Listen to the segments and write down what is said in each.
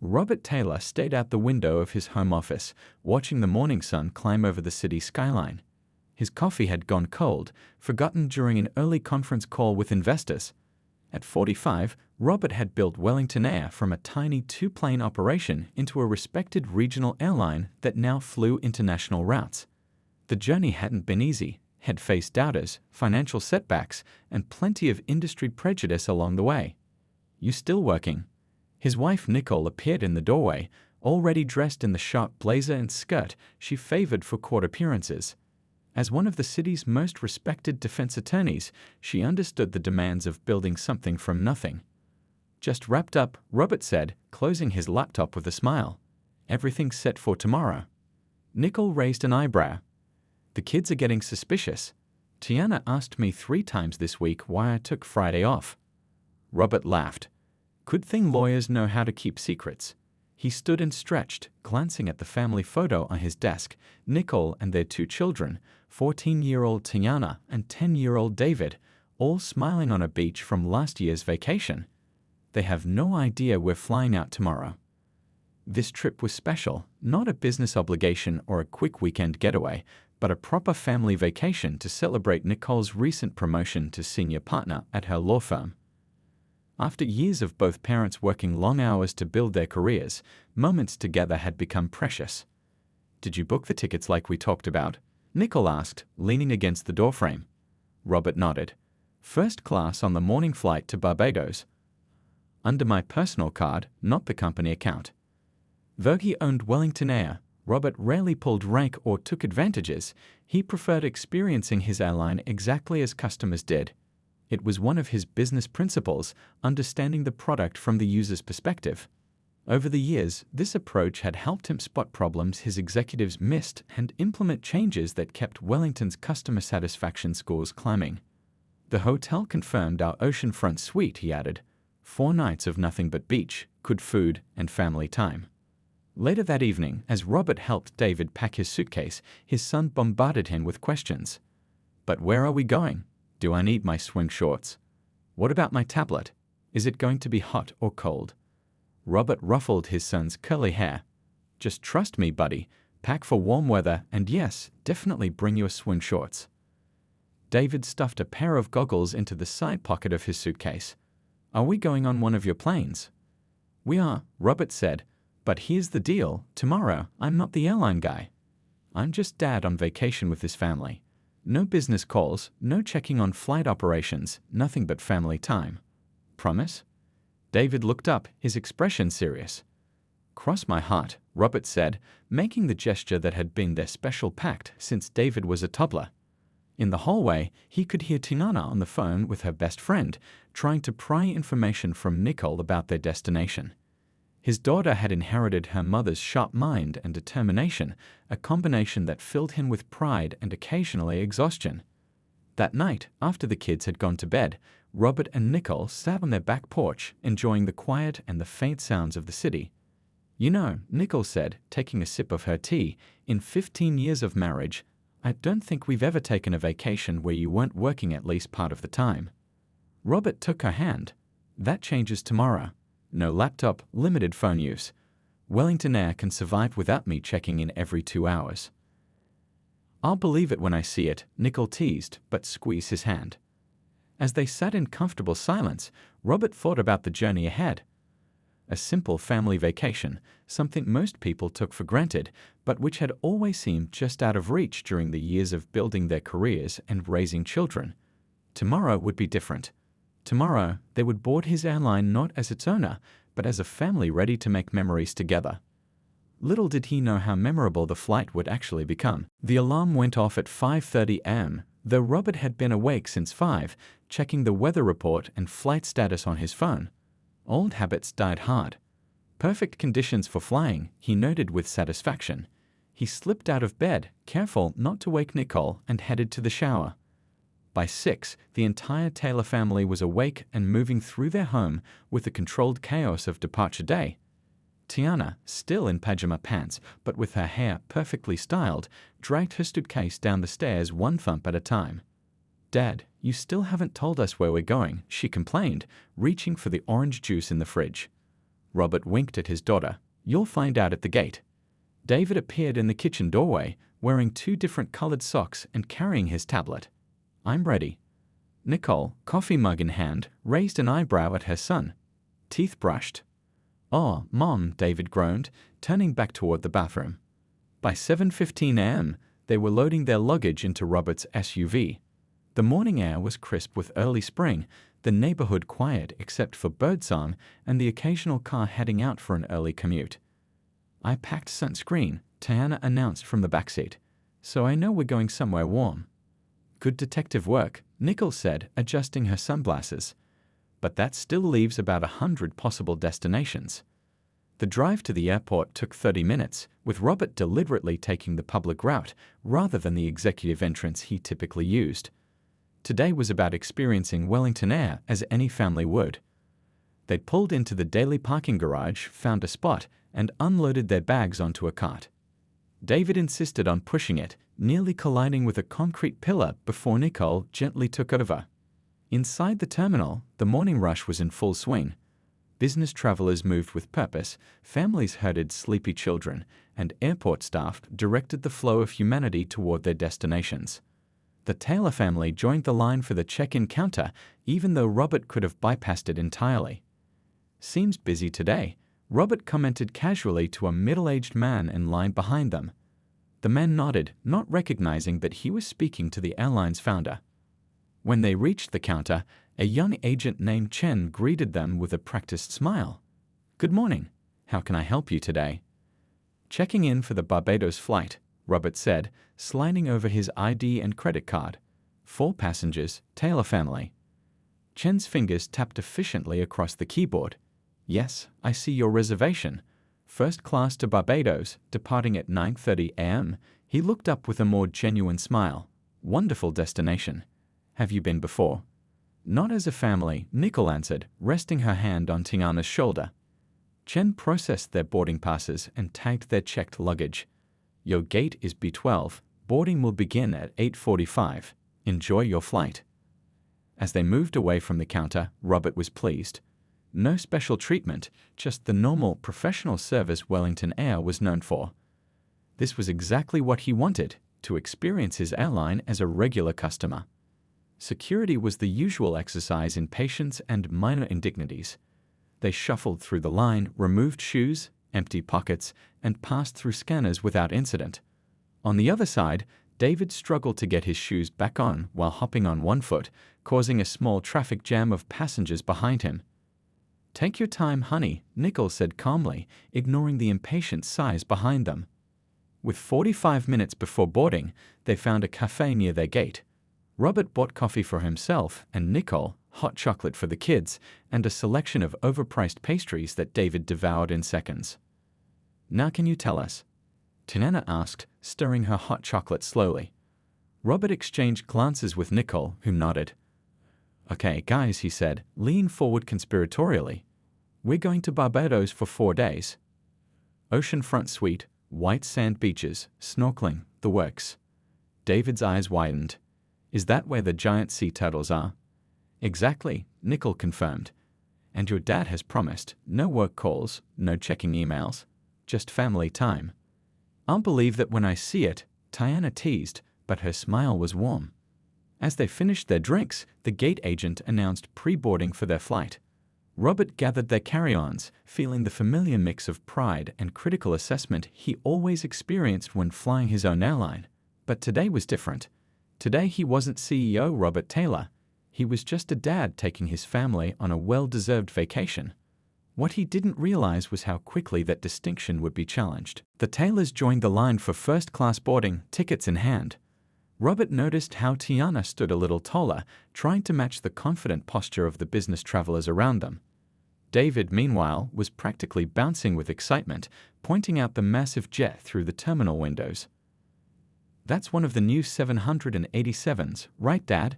Robert Taylor stayed out the window of his home office, watching the morning sun climb over the city skyline. His coffee had gone cold, forgotten during an early conference call with investors. At 45, Robert had built Wellington Air from a tiny two-plane operation into a respected regional airline that now flew international routes. The journey hadn't been easy, had faced doubters, financial setbacks, and plenty of industry prejudice along the way. "You still working?" His wife Nicole appeared in the doorway, already dressed in the sharp blazer and skirt she favored for court appearances. As one of the city's most respected defense attorneys, she understood the demands of building something from nothing. "Just wrapped up," Robert said, closing his laptop with a smile. "Everything's set for tomorrow." Nicole raised an eyebrow. "The kids are getting suspicious. Tiana asked me 3 times this week why I took Friday off." Robert laughed. Good thing lawyers know how to keep secrets. He stood and stretched, glancing at the family photo on his desk, Nicole and their 2 children, 14-year-old Tiana and 10-year-old David, all smiling on a beach from last year's vacation. "They have no idea we're flying out tomorrow." This trip was special, not a business obligation or a quick weekend getaway, but a proper family vacation to celebrate Nicole's recent promotion to senior partner at her law firm. After years of both parents working long hours to build their careers, moments together had become precious. "Did you book the tickets like we talked about?" Nicole asked, leaning against the doorframe. Robert nodded. "First class on the morning flight to Barbados. Under my personal card, not the company account." Though he owned Wellington Air, Robert rarely pulled rank or took advantages. He preferred experiencing his airline exactly as customers did. It was one of his business principles, understanding the product from the user's perspective. Over the years, this approach had helped him spot problems his executives missed and implement changes that kept Wellington's customer satisfaction scores climbing. "The hotel confirmed our oceanfront suite," he added. 4 nights of nothing but beach, good food, and family time. Later that evening, as Robert helped David pack his suitcase, his son bombarded him with questions. "But where are we going? Do I need my swim shorts? What about my tablet? Is it going to be hot or cold?" Robert ruffled his son's curly hair. "Just trust me, buddy. Pack for warm weather, and yes, definitely bring your swim shorts." David stuffed a pair of goggles into the side pocket of his suitcase. "Are we going on one of your planes?" "We are," Robert said. "But here's the deal. Tomorrow, I'm not the airline guy. I'm just dad on vacation with his family. No business calls, no checking on flight operations, nothing but family time. Promise?" David looked up, his expression serious. "Cross my heart," Robert said, making the gesture that had been their special pact since David was a toddler. In the hallway, he could hear Tiana on the phone with her best friend, trying to pry information from Nicole about their destination. His daughter had inherited her mother's sharp mind and determination, a combination that filled him with pride and occasionally exhaustion. That night, after the kids had gone to bed, Robert and Nicole sat on their back porch, enjoying the quiet and the faint sounds of the city. "You know," Nicole said, taking a sip of her tea, "in 15 years of marriage, I don't think we've ever taken a vacation where you weren't working at least part of the time." Robert took her hand. "That changes tomorrow. No laptop, limited phone use. Wellington Air can survive without me checking in every 2 hours." "I'll believe it when I see it," Nicole teased, but squeezed his hand. As they sat in comfortable silence, Robert thought about the journey ahead. A simple family vacation, something most people took for granted, but which had always seemed just out of reach during the years of building their careers and raising children. Tomorrow would be different. Tomorrow, they would board his airline not as its owner, but as a family ready to make memories together. Little did he know how memorable the flight would actually become. The alarm went off at 5:30 a.m., though Robert had been awake since 5, checking the weather report and flight status on his phone. Old habits died hard. Perfect conditions for flying, he noted with satisfaction. He slipped out of bed, careful not to wake Nicole, and headed to the shower. By 6, the entire Taylor family was awake and moving through their home with the controlled chaos of departure day. Tiana, still in pajama pants but with her hair perfectly styled, dragged her suitcase down the stairs one thump at a time. "Dad, you still haven't told us where we're going," she complained, reaching for the orange juice in the fridge. Robert winked at his daughter. "You'll find out at the gate." David appeared in the kitchen doorway, wearing 2 different colored socks and carrying his tablet. "I'm ready." Nicole, coffee mug in hand, raised an eyebrow at her son. Teeth brushed. "Oh, Mom," David groaned, turning back toward the bathroom. By 7:15 a.m., they were loading their luggage into Robert's SUV. The morning air was crisp with early spring, the neighborhood quiet except for birdsong and the occasional car heading out for an early commute. "I packed sunscreen," Tiana announced from the backseat, "so I know we're going somewhere warm." "Good detective work," Nicole said, adjusting her sunglasses. "But that still leaves about 100 possible destinations." The drive to the airport took 30 minutes, with Robert deliberately taking the public route rather than the executive entrance he typically used. Today was about experiencing Wellington Air as any family would. They'd pulled into the daily parking garage, found a spot, and unloaded their bags onto a cart. David insisted on pushing it, nearly colliding with a concrete pillar before Nicole gently took over. Inside the terminal, the morning rush was in full swing. Business travelers moved with purpose, families herded sleepy children, and airport staff directed the flow of humanity toward their destinations. The Taylor family joined the line for the check-in counter, even though Robert could have bypassed it entirely. "Seems busy today," Robert commented casually to a middle-aged man in line behind them. The man nodded, not recognizing that he was speaking to the airline's founder. When they reached the counter, a young agent named Chen greeted them with a practiced smile. "Good morning. How can I help you today?" "Checking in for the Barbados flight," Robert said, sliding over his ID and credit card. 4 passengers, Taylor family. Chen's fingers tapped efficiently across the keyboard. "Yes, I see your reservation. First class to Barbados, departing at 9:30 a.m. He looked up with a more genuine smile. "Wonderful destination. Have you been before?" "Not as a family," Nicole answered, resting her hand on Tiana's shoulder. Chen processed their boarding passes and tagged their checked luggage. "Your gate is B12. Boarding will begin at 8:45. Enjoy your flight." As they moved away from the counter, Robert was pleased. No special treatment, just the normal professional service Wellington Air was known for. This was exactly what he wanted, to experience his airline as a regular customer. Security was the usual exercise in patience and minor indignities. They shuffled through the line, removed shoes, empty pockets, and passed through scanners without incident. On the other side, David struggled to get his shoes back on while hopping on one foot, causing a small traffic jam of passengers behind him. "Take your time, honey," Nicole said calmly, ignoring the impatient sighs behind them. With 45 minutes before boarding, they found a cafe near their gate. Robert bought coffee for himself and Nicole, hot chocolate for the kids, and a selection of overpriced pastries that David devoured in seconds. "Now can you tell us?" Tiana asked, stirring her hot chocolate slowly. Robert exchanged glances with Nicole, who nodded. "Okay, guys," he said, leaning forward conspiratorially. "We're going to Barbados for 4 days. Oceanfront suite, white sand beaches, snorkeling, the works." David's eyes widened. "Is that where the giant sea turtles are?" "Exactly," Nicole confirmed. "And your dad has promised, no work calls, no checking emails, just family time." "I'll believe that when I see it," Tiana teased, but her smile was warm. As they finished their drinks, the gate agent announced pre-boarding for their flight. Robert gathered their carry-ons, feeling the familiar mix of pride and critical assessment he always experienced when flying his own airline. But today was different. Today he wasn't CEO Robert Taylor. He was just a dad taking his family on a well-deserved vacation. What he didn't realize was how quickly that distinction would be challenged. The Taylors joined the line for first-class boarding, tickets in hand. Robert noticed how Tiana stood a little taller, trying to match the confident posture of the business travelers around them. David, meanwhile, was practically bouncing with excitement, pointing out the massive jet through the terminal windows. "That's one of the new 787s, right, Dad?"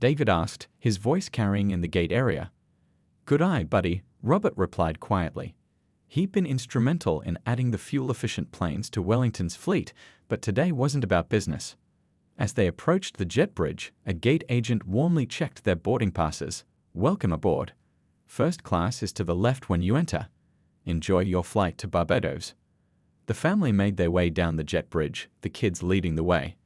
David asked, his voice carrying in the gate area. "Good eye, buddy," Robert replied quietly. He'd been instrumental in adding the fuel-efficient planes to Wellington's fleet, but today wasn't about business. As they approached the jet bridge, a gate agent warmly checked their boarding passes. "Welcome aboard. First class is to the left when you enter." Enjoy your flight to Barbados. The family made their way down the jet bridge, the kids leading the way.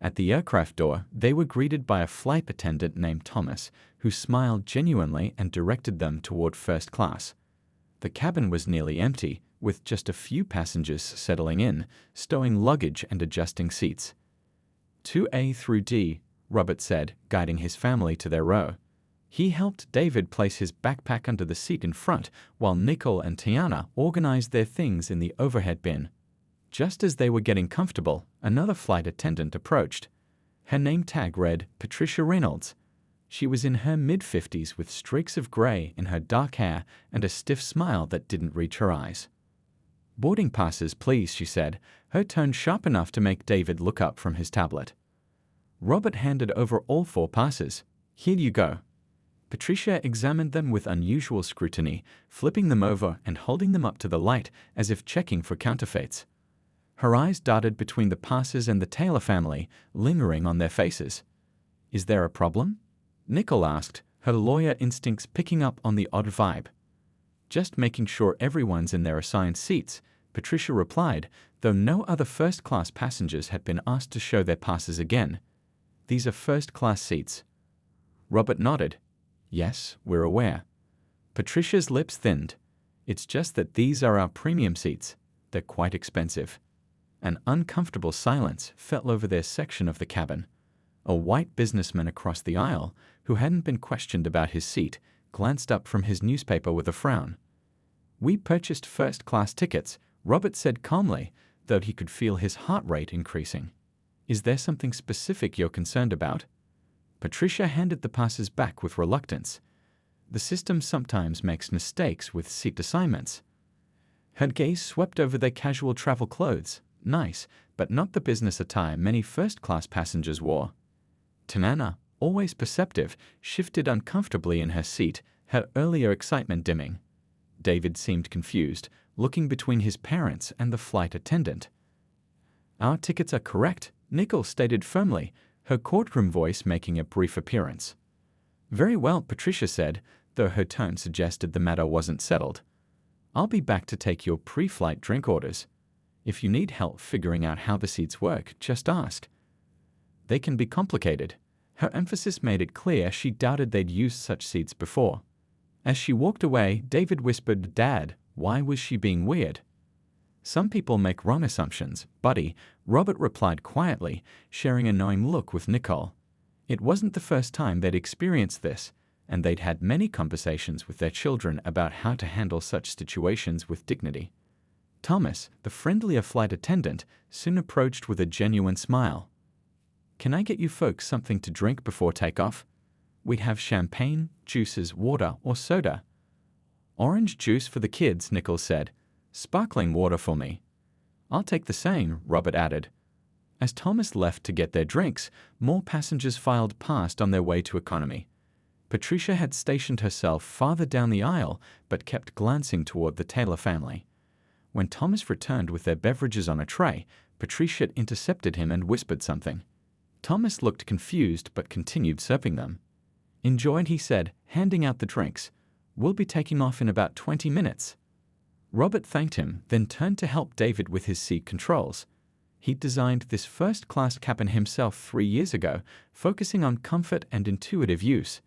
At the aircraft door, they were greeted by a flight attendant named Thomas, who smiled genuinely and directed them toward first class. The cabin was nearly empty, with just a few passengers settling in, stowing luggage and adjusting seats. 2A through D, Robert said, guiding his family to their row. He helped David place his backpack under the seat in front, while Nicole and Tiana organized their things in the overhead bin. Just as they were getting comfortable, another flight attendant approached. Her name tag read Patricia Reynolds. She was in her mid-50s with streaks of gray in her dark hair and a stiff smile that didn't reach her eyes. "Boarding passes, please," she said, her tone sharp enough to make David look up from his tablet. Robert handed over all 4 passes. "Here you go." Patricia examined them with unusual scrutiny, flipping them over and holding them up to the light as if checking for counterfeits. Her eyes darted between the passes and the Taylor family, lingering on their faces. "Is there a problem?" Nicole asked, her lawyer instincts picking up on the odd vibe. "Just making sure everyone's in their assigned seats," Patricia replied, though no other first-class passengers had been asked to show their passes again. "These are first-class seats." Robert nodded. "Yes, we're aware." Patricia's lips thinned. "It's just that these are our premium seats. They're quite expensive." An uncomfortable silence fell over their section of the cabin. A white businessman across the aisle, who hadn't been questioned about his seat, glanced up from his newspaper with a frown. "We purchased first-class tickets," Robert said calmly, though he could feel his heart rate increasing. "Is there something specific you're concerned about?" Patricia handed the passes back with reluctance. "The system sometimes makes mistakes with seat assignments." Her gaze swept over their casual travel clothes. Nice, but not the business attire many first-class passengers wore. Tanana, always perceptive, shifted uncomfortably in her seat, her earlier excitement dimming. David seemed confused, looking between his parents and the flight attendant. "Our tickets are correct," Nicole stated firmly, her courtroom voice making a brief appearance. "Very well," Patricia said, though her tone suggested the matter wasn't settled. "I'll be back to take your pre-flight drink orders. If you need help figuring out how the seats work, just ask." "They can be complicated." Her emphasis made it clear she doubted they'd used such seats before. As she walked away, David whispered, "Dad, why was she being weird?" "Some people make wrong assumptions, buddy," Robert replied quietly, sharing a knowing look with Nicole. It wasn't the first time they'd experienced this, and they'd had many conversations with their children about how to handle such situations with dignity. Thomas, the friendlier flight attendant, soon approached with a genuine smile. "Can I get you folks something to drink before takeoff? We'd have champagne, juices, water, or soda." "Orange juice for the kids," Nicole said. "Sparkling water for me." "I'll take the same," Robert added. As Thomas left to get their drinks, more passengers filed past on their way to economy. Patricia had stationed herself farther down the aisle, but kept glancing toward the Taylor family. When Thomas returned with their beverages on a tray, Patricia intercepted him and whispered something. Thomas looked confused but continued sipping them. "Enjoy," he said, handing out the drinks. "We'll be taking off in about 20 minutes. Robert thanked him, then turned to help David with his seat controls. He'd designed this first-class cabin himself 3 years ago, focusing on comfort and intuitive use.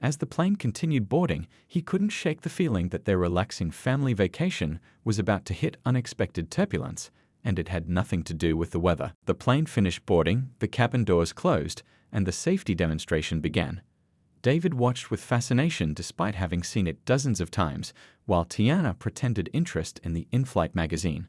As the plane continued boarding, he couldn't shake the feeling that their relaxing family vacation was about to hit unexpected turbulence, and it had nothing to do with the weather. The plane finished boarding, the cabin doors closed, and the safety demonstration began. David watched with fascination despite having seen it dozens of times, while Tiana pretended interest in the in-flight magazine.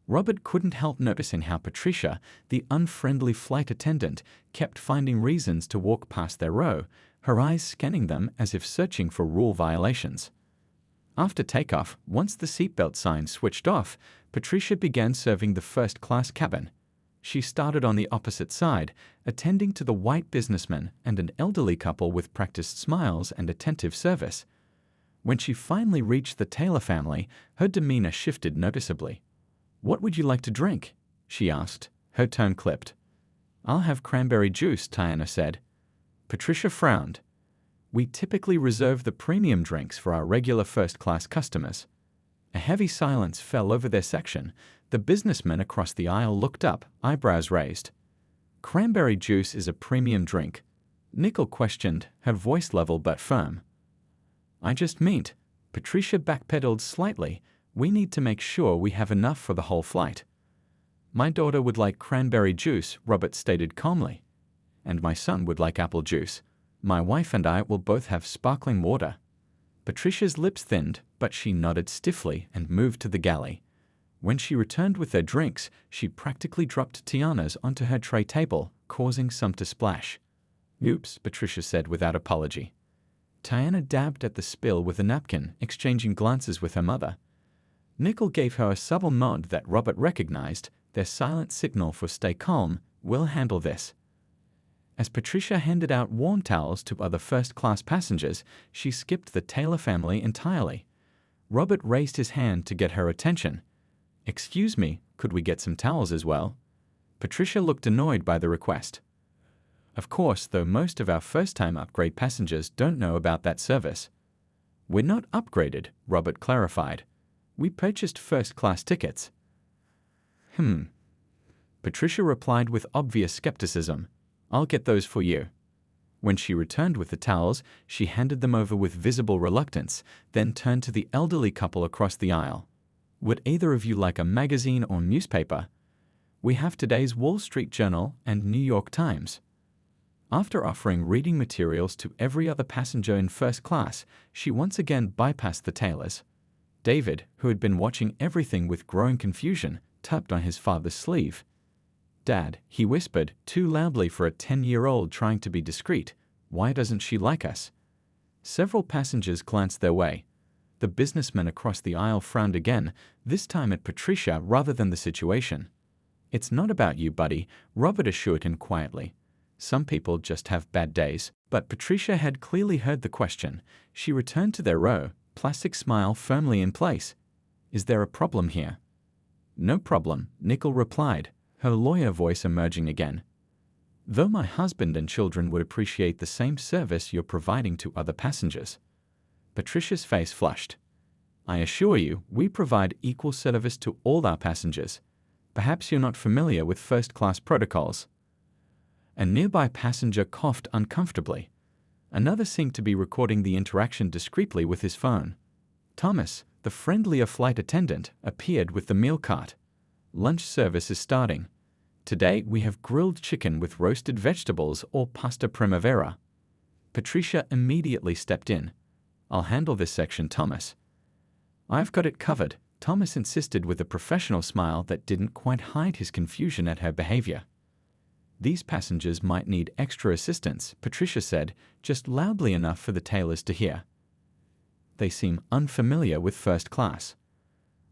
Robert couldn't help noticing how Patricia, the unfriendly flight attendant, kept finding reasons to walk past their row, her eyes scanning them as if searching for rule violations. After takeoff, once the seatbelt sign switched off, Patricia began serving the first-class cabin. She started on the opposite side, attending to the white businessman and an elderly couple with practiced smiles and attentive service. When she finally reached the Taylor family, her demeanor shifted noticeably. "What would you like to drink?" she asked, her tone clipped. "I'll have cranberry juice," Tiana said. Patricia frowned. "We typically reserve the premium drinks for our regular first-class customers." A heavy silence fell over their section. The businessmen across the aisle looked up, eyebrows raised. "Cranberry juice is a premium drink," Nicole questioned, her voice level but firm. "I just meant," Patricia backpedaled slightly, "we need to make sure we have enough for the whole flight." "My daughter would like cranberry juice," Robert stated calmly. "And my son would like apple juice. My wife and I will both have sparkling water." Patricia's lips thinned, but she nodded stiffly and moved to the galley. When she returned with their drinks, she practically dropped Tiana's onto her tray table, causing some to splash. "Oops," Patricia said without apology. Tiana dabbed at the spill with a napkin, exchanging glances with her mother. Nicole gave her a subtle nod that Robert recognized, their silent signal for "stay calm, we'll handle this." As Patricia handed out warm towels to other first-class passengers, she skipped the Taylor family entirely. Robert raised his hand to get her attention. "Excuse me, could we get some towels as well?" Patricia looked annoyed by the request. "Of course, though most of our first-time upgrade passengers don't know about that service." "We're not upgraded," Robert clarified. "We purchased first-class tickets." Patricia replied with obvious skepticism. "I'll get those for you." When she returned with the towels, she handed them over with visible reluctance, then turned to the elderly couple across the aisle. "Would either of you like a magazine or newspaper? We have today's Wall Street Journal and New York Times." After offering reading materials to every other passenger in first class, she once again bypassed the Taylors. David, who had been watching everything with growing confusion, tapped on his father's sleeve. "Dad," he whispered, too loudly for a 10-year-old trying to be discreet, "why doesn't she like us?" Several passengers glanced their way. The businessman across the aisle frowned again, this time at Patricia rather than the situation. "It's not about you, buddy," Robert assured him quietly. "Some people just have bad days." But Patricia had clearly heard the question. She returned to their row, plastic smile firmly in place. "Is there a problem here?" "No problem," Nicole replied, her lawyer voice emerging again. "Though my husband and children would appreciate the same service you're providing to other passengers." Patricia's face flushed. "I assure you, we provide equal service to all our passengers. Perhaps you're not familiar with first-class protocols." A nearby passenger coughed uncomfortably. Another seemed to be recording the interaction discreetly with his phone. Thomas, the friendlier flight attendant, appeared with the meal cart. "Lunch service is starting. Today we have grilled chicken with roasted vegetables or pasta primavera." Patricia immediately stepped in. "I'll handle this section, Thomas." "I've got it covered," Thomas insisted with a professional smile that didn't quite hide his confusion at her behavior. "These passengers might need extra assistance," Patricia said, just loudly enough for the Taylors to hear. "They seem unfamiliar with first class."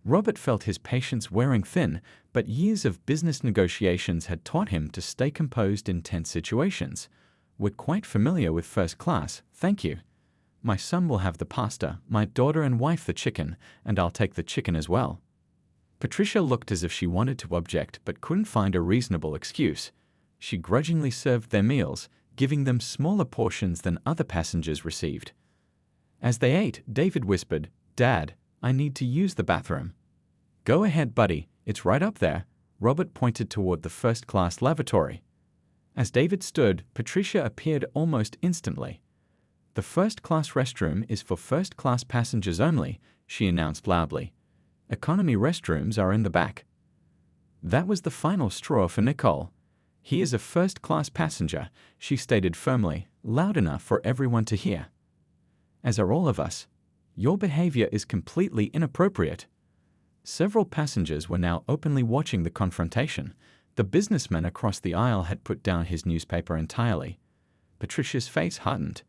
Robert felt his patience wearing thin, but years of business negotiations had taught him to stay composed in tense situations. "We're quite familiar with first class, thank you. My son will have the pasta, my daughter and wife the chicken, and I'll take the chicken as well." Patricia looked as if she wanted to object but couldn't find a reasonable excuse. She grudgingly served their meals, giving them smaller portions than other passengers received. As they ate, David whispered, "Dad, I need to use the bathroom." "Go ahead, buddy, it's right up there." Robert pointed toward the first-class lavatory. As David stood, Patricia appeared almost instantly. "The first-class restroom is for first-class passengers only," she announced loudly. "Economy restrooms are in the back." That was the final straw for Nicole. "He is a first-class passenger," she stated firmly, loud enough for everyone to hear. "As are all of us. Your behavior is completely inappropriate." Several passengers were now openly watching the confrontation. The businessman across the aisle had put down his newspaper entirely. Patricia's face hardened.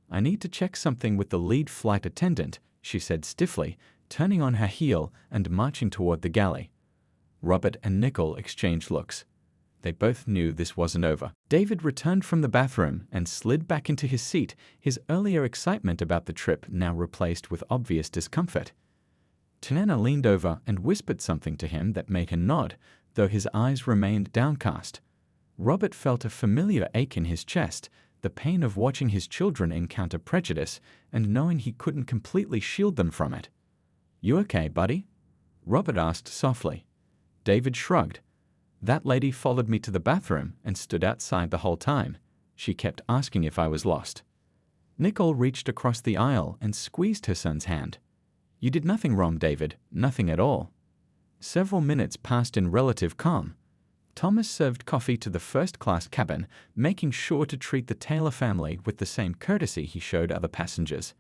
"I need to check something with the lead flight attendant," she said stiffly, turning on her heel and marching toward the galley. Robert and Nicole exchanged looks. They both knew this wasn't over. David returned from the bathroom and slid back into his seat, his earlier excitement about the trip now replaced with obvious discomfort. Tanana leaned over and whispered something to him that made him nod, though his eyes remained downcast. Robert felt a familiar ache in his chest, the pain of watching his children encounter prejudice and knowing he couldn't completely shield them from it. "You okay, buddy?" Robert asked softly. David shrugged. "That lady followed me to the bathroom and stood outside the whole time. She kept asking if I was lost." Nicole reached across the aisle and squeezed her son's hand. "You did nothing wrong, David, nothing at all." Several minutes passed in relative calm. Thomas served coffee to the first-class cabin, making sure to treat the Taylor family with the same courtesy he showed other passengers.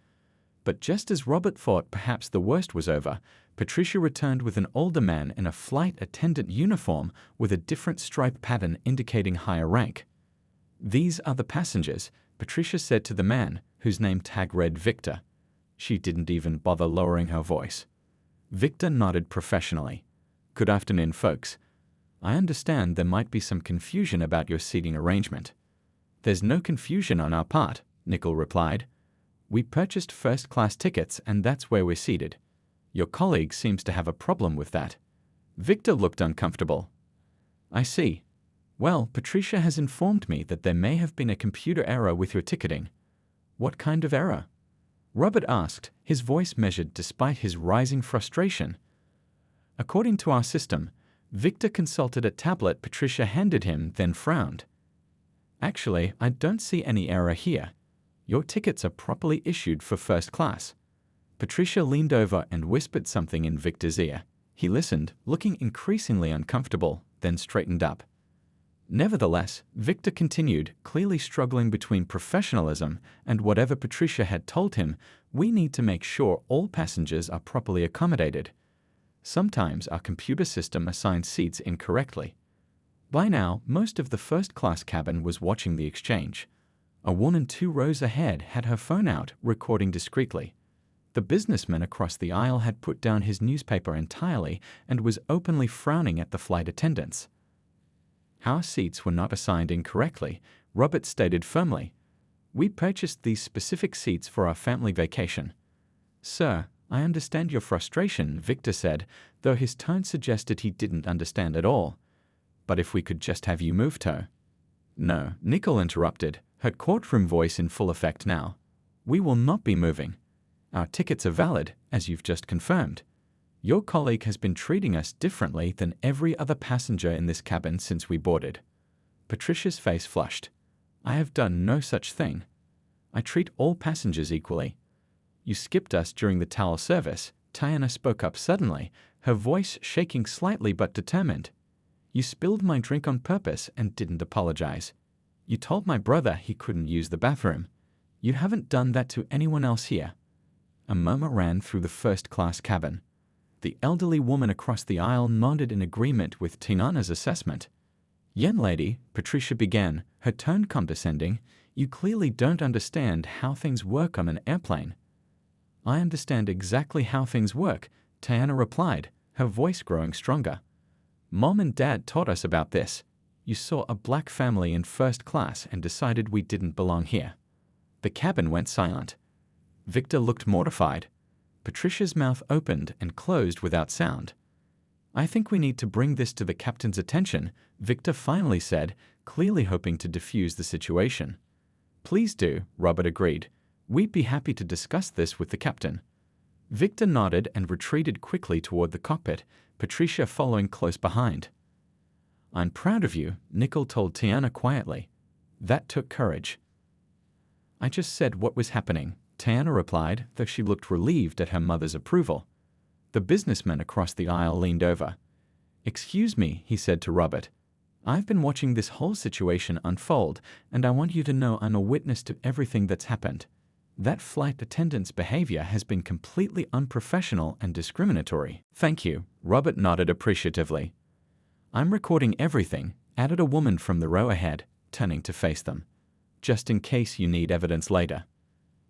But just as Robert thought perhaps the worst was over, Patricia returned with an older man in a flight attendant uniform with a different stripe pattern indicating higher rank. "These are the passengers," Patricia said to the man, whose name tag read Victor. She didn't even bother lowering her voice. Victor nodded professionally. "Good afternoon, folks. I understand there might be some confusion about your seating arrangement." "There's no confusion on our part," Nicole replied. "We purchased first-class tickets and that's where we're seated. Your colleague seems to have a problem with that." Victor looked uncomfortable. "I see. Well, Patricia has informed me that there may have been a computer error with your ticketing." "What kind of error?" Robert asked, his voice measured despite his rising frustration. "According to our system, Victor consulted a tablet Patricia handed him, then frowned. Actually, I don't see any error here. Your tickets are properly issued for first class." Patricia leaned over and whispered something in Victor's ear. He listened, looking increasingly uncomfortable, then straightened up. Nevertheless, Victor continued, clearly struggling between professionalism and whatever Patricia had told him. "We need to make sure all passengers are properly accommodated. Sometimes our computer system assigns seats incorrectly." By now, most of the first-class cabin was watching the exchange. A woman 2 rows ahead had her phone out, recording discreetly. The businessman across the aisle had put down his newspaper entirely and was openly frowning at the flight attendants. "Our seats were not assigned incorrectly," Robert stated firmly. "We purchased these specific seats for our family vacation." "Sir, I understand your frustration," Victor said, though his tone suggested he didn't understand at all. "But if we could just have you moved her." "No," Nicole interrupted, her courtroom voice in full effect now. "We will not be moving. Our tickets are valid, as you've just confirmed. Your colleague has been treating us differently than every other passenger in this cabin since we boarded." Patricia's face flushed. "I have done no such thing. I treat all passengers equally." "You skipped us during the towel service," Tiana spoke up suddenly, her voice shaking slightly but determined. "You spilled my drink on purpose and didn't apologize. You told my brother he couldn't use the bathroom. You haven't done that to anyone else here." A murmur ran through the first-class cabin. The elderly woman across the aisle nodded in agreement with Tiana's assessment. "Young lady," Patricia began, her tone condescending, "you clearly don't understand how things work on an airplane." "I understand exactly how things work," Tiana replied, her voice growing stronger. "Mom and Dad taught us about this. You saw a black family in first class and decided we didn't belong here." The cabin went silent. Victor looked mortified. Patricia's mouth opened and closed without sound. "I think we need to bring this to the captain's attention," Victor finally said, clearly hoping to defuse the situation. "Please do," Robert agreed. "We'd be happy to discuss this with the captain." Victor nodded and retreated quickly toward the cockpit, Patricia following close behind. "I'm proud of you," Nicole told Tiana quietly. "That took courage." "I just said what was happening," Tiana replied, though she looked relieved at her mother's approval. The businessman across the aisle leaned over. "Excuse me," he said to Robert. "I've been watching this whole situation unfold, and I want you to know I'm a witness to everything that's happened. That flight attendant's behavior has been completely unprofessional and discriminatory." "Thank you," Robert nodded appreciatively. "I'm recording everything," added a woman from the row ahead, turning to face them. "Just in case you need evidence later."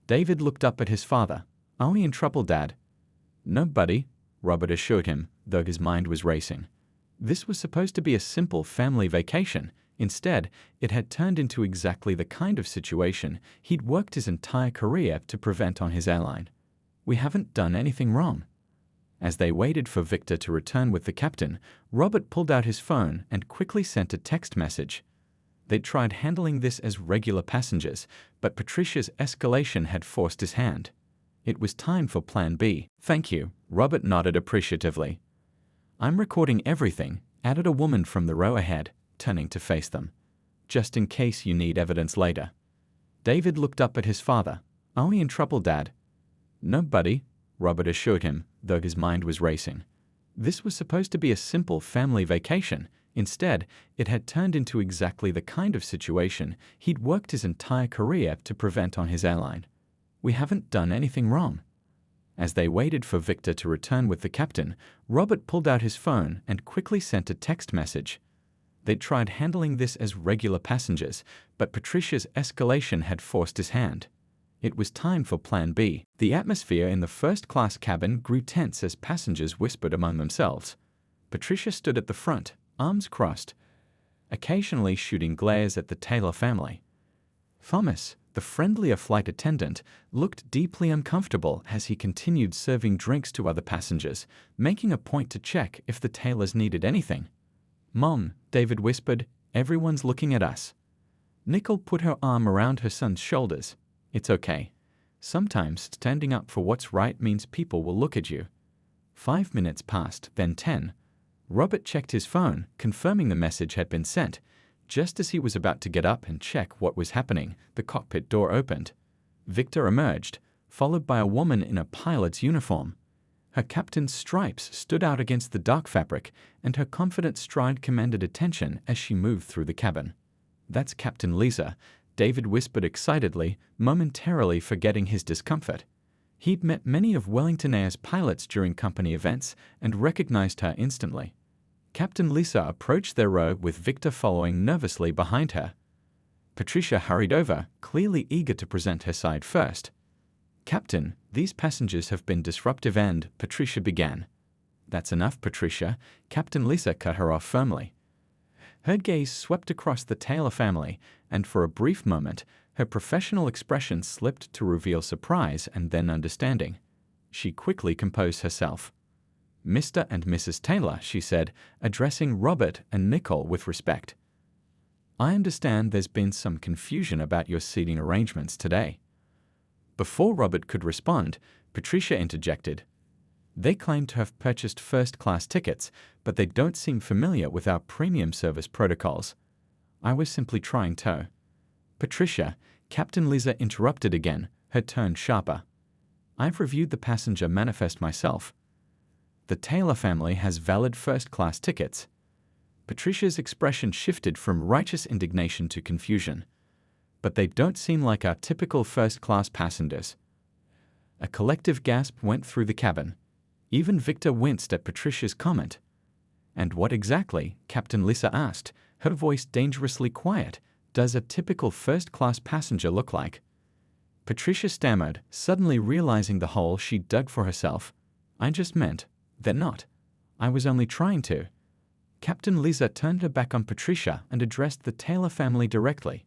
David looked up at his father. "Are we in trouble, Dad?" "No, buddy," Robert assured him, though his mind was racing. This was supposed to be a simple family vacation. Instead, it had turned into exactly the kind of situation he'd worked his entire career to prevent on his airline. "We haven't done anything wrong." As they waited for Victor to return with the captain, Robert pulled out his phone and quickly sent a text message. They'd tried handling this as regular passengers, but Patricia's escalation had forced his hand. It was time for Plan B. "Thank you," Robert nodded appreciatively. "I'm recording everything," added a woman from the row ahead, turning to face them. "Just in case you need evidence later." David looked up at his father. "Are we in trouble, Dad?" "No, buddy," Robert assured him, though his mind was racing. This was supposed to be a simple family vacation. Instead, it had turned into exactly the kind of situation he'd worked his entire career to prevent on his airline. "We haven't done anything wrong." As they waited for Victor to return with the captain, Robert pulled out his phone and quickly sent a text message. They'd tried handling this as regular passengers, but Patricia's escalation had forced his hand. It was time for Plan B. The atmosphere in the first-class cabin grew tense as passengers whispered among themselves. Patricia stood at the front, arms crossed, occasionally shooting glares at the Taylor family. Thomas, the friendlier flight attendant, looked deeply uncomfortable as he continued serving drinks to other passengers, making a point to check if the Taylors needed anything. "Mom," David whispered, "everyone's looking at us." Nicole put her arm around her son's shoulders. "It's okay. Sometimes standing up for what's right means people will look at you." 5 minutes passed, then 10. Robert checked his phone, confirming the message had been sent. Just as he was about to get up and check what was happening, the cockpit door opened. Victor emerged, followed by a woman in a pilot's uniform. Her captain's stripes stood out against the dark fabric, and her confident stride commanded attention as she moved through the cabin. "That's Captain Lisa," David whispered excitedly, momentarily forgetting his discomfort. He'd met many of Wellington Air's pilots during company events and recognized her instantly. Captain Lisa approached their row with Victor following nervously behind her. Patricia hurried over, clearly eager to present her side first. "Captain, these passengers have been disruptive and," Patricia began. "That's enough, Patricia," Captain Lisa cut her off firmly. Her gaze swept across the Taylor family, and for a brief moment, her professional expression slipped to reveal surprise and then understanding. She quickly composed herself. "Mr. and Mrs. Taylor," she said, addressing Robert and Nicole with respect. "I understand there's been some confusion about your seating arrangements today." Before Robert could respond, Patricia interjected. "They claim to have purchased first-class tickets, but they don't seem familiar with our premium service protocols. I was simply trying to—" "Patricia," Captain Lisa interrupted again, her tone sharper. "I've reviewed the passenger manifest myself. The Taylor family has valid first-class tickets." Patricia's expression shifted from righteous indignation to confusion. "But they don't seem like our typical first-class passengers." A collective gasp went through the cabin. Even Victor winced at Patricia's comment. "And what exactly," Captain Lisa asked, her voice dangerously quiet, "does a typical first-class passenger look like?" Patricia stammered, suddenly realizing the hole she'd dug for herself. "I just meant, they're not. I was only trying to." Captain Lisa turned her back on Patricia and addressed the Taylor family directly.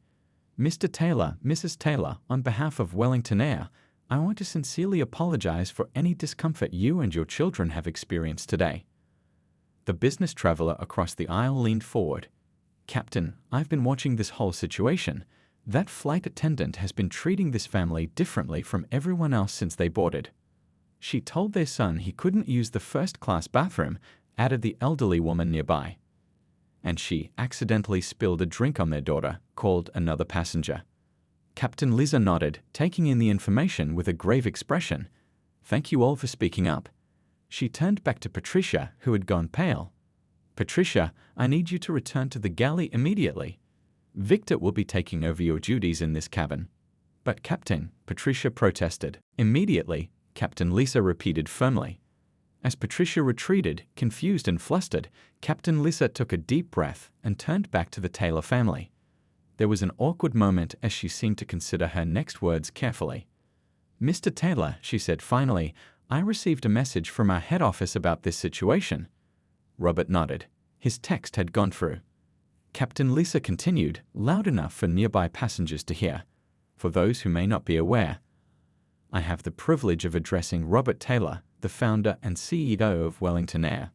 "Mr. Taylor, Mrs. Taylor, on behalf of Wellington Air, I want to sincerely apologize for any discomfort you and your children have experienced today." The business traveler across the aisle leaned forward. "Captain, I've been watching this whole situation. That flight attendant has been treating this family differently from everyone else since they boarded. She told their son he couldn't use the first-class bathroom," added the elderly woman nearby. "And she accidentally spilled a drink on their daughter," called another passenger. Captain Lisa nodded, taking in the information with a grave expression. "Thank you all for speaking up." She turned back to Patricia, who had gone pale. "Patricia, I need you to return to the galley immediately. Victor will be taking over your duties in this cabin." "But Captain," Patricia protested. "Immediately," Captain Lisa repeated firmly. As Patricia retreated, confused and flustered, Captain Lisa took a deep breath and turned back to the Taylor family. There was an awkward moment as she seemed to consider her next words carefully. "Mr. Taylor," she said finally, "I received a message from our head office about this situation." Robert nodded. His text had gone through. Captain Lisa continued, loud enough for nearby passengers to hear. "For those who may not be aware, I have the privilege of addressing Robert Taylor, the founder and CEO of Wellington Air."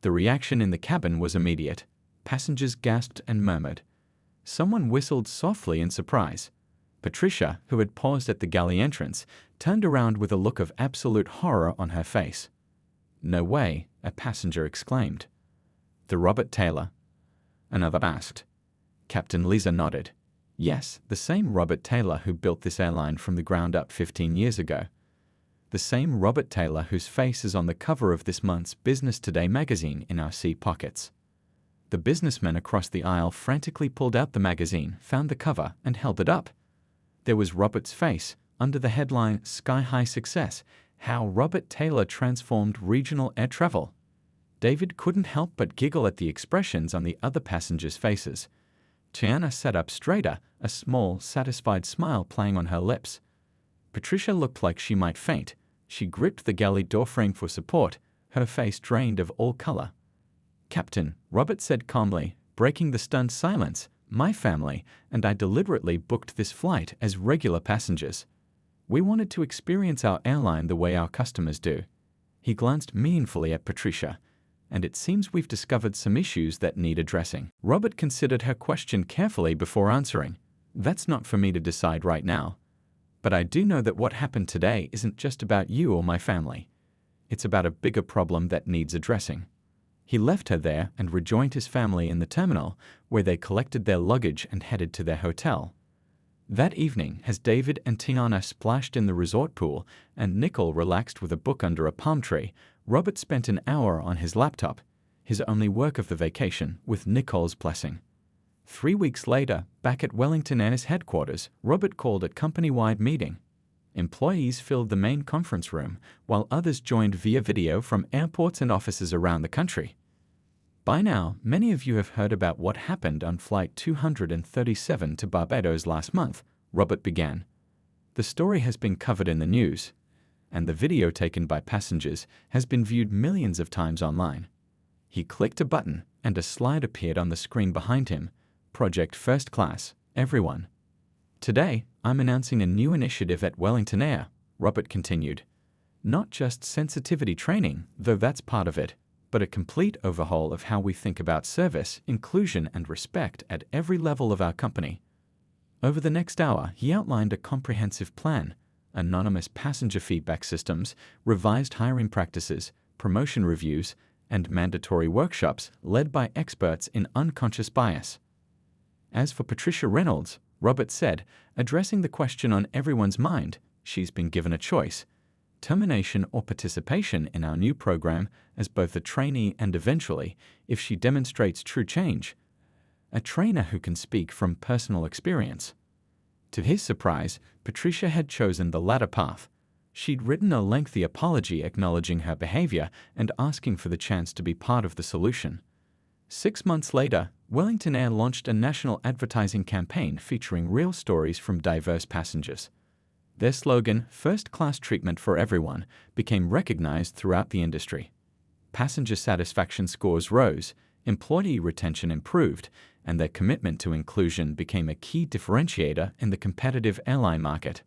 The reaction in the cabin was immediate. Passengers gasped and murmured. Someone whistled softly in surprise. Patricia, who had paused at the galley entrance, turned around with a look of absolute horror on her face. "No way," a passenger exclaimed. "The Robert Taylor?" another asked. Captain Lisa nodded. "Yes, the same Robert Taylor who built this airline from the ground up 15 years ago. The same Robert Taylor whose face is on the cover of this month's Business Today magazine in our seat pockets." The businessman across the aisle frantically pulled out the magazine, found the cover, and held it up. There was Robert's face, under the headline "Sky High Success: How Robert Taylor Transformed Regional Air Travel." David couldn't help but giggle at the expressions on the other passengers' faces. Tiana sat up straighter, a small, satisfied smile playing on her lips. Patricia looked like she might faint. She gripped the galley doorframe for support, her face drained of all color. "Captain," Robert said calmly, breaking the stunned silence, "my family and I deliberately booked this flight as regular passengers. We wanted to experience our airline the way our customers do." He glanced meaningfully at Patricia. "And it seems we've discovered some issues that need addressing." Robert considered her question carefully before answering. "That's not for me to decide right now. But I do know that what happened today isn't just about you or my family. It's about a bigger problem that needs addressing." He left her there and rejoined his family in the terminal, where they collected their luggage and headed to their hotel. That evening, as David and Tiana splashed in the resort pool and Nicole relaxed with a book under a palm tree, Robert spent an hour on his laptop, his only work of the vacation, with Nicole's blessing. 3 weeks later, back at Wellington Air's headquarters, Robert called a company-wide meeting. Employees filled the main conference room, while others joined via video from airports and offices around the country. "By now, many of you have heard about what happened on Flight 237 to Barbados last month," Robert began. "The story has been covered in the news, and the video taken by passengers has been viewed millions of times online." He clicked a button, and a slide appeared on the screen behind him. "Project First Class, everyone. Today, I'm announcing a new initiative at Wellington Air," Robert continued. "Not just sensitivity training, though that's part of it, but a complete overhaul of how we think about service, inclusion, and respect at every level of our company." Over the next hour, he outlined a comprehensive plan: anonymous passenger feedback systems, revised hiring practices, promotion reviews, and mandatory workshops led by experts in unconscious bias. As for Patricia Reynolds, Robert said, addressing the question on everyone's mind, she's been given a choice: termination or participation in our new program as both a trainee and eventually, if she demonstrates true change, a trainer who can speak from personal experience. To his surprise, Patricia had chosen the latter path. She'd written a lengthy apology acknowledging her behavior and asking for the chance to be part of the solution. 6 months later, Wellington Air launched a national advertising campaign featuring real stories from diverse passengers. Their slogan, "First Class Treatment for Everyone," became recognized throughout the industry. Passenger satisfaction scores rose, employee retention improved, and their commitment to inclusion became a key differentiator in the competitive airline market.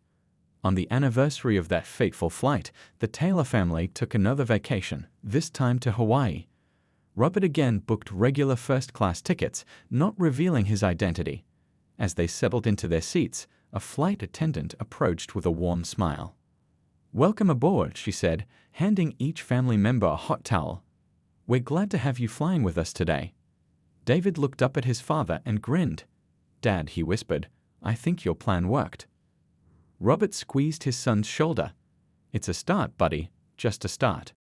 On the anniversary of that fateful flight, the Taylor family took another vacation, this time to Hawaii. Robert again booked regular first-class tickets, not revealing his identity. As they settled into their seats, a flight attendant approached with a warm smile. "Welcome aboard," she said, handing each family member a hot towel. "We're glad to have you flying with us today." David looked up at his father and grinned. "Dad," he whispered, "I think your plan worked." Robert squeezed his son's shoulder. "It's a start, buddy, just a start."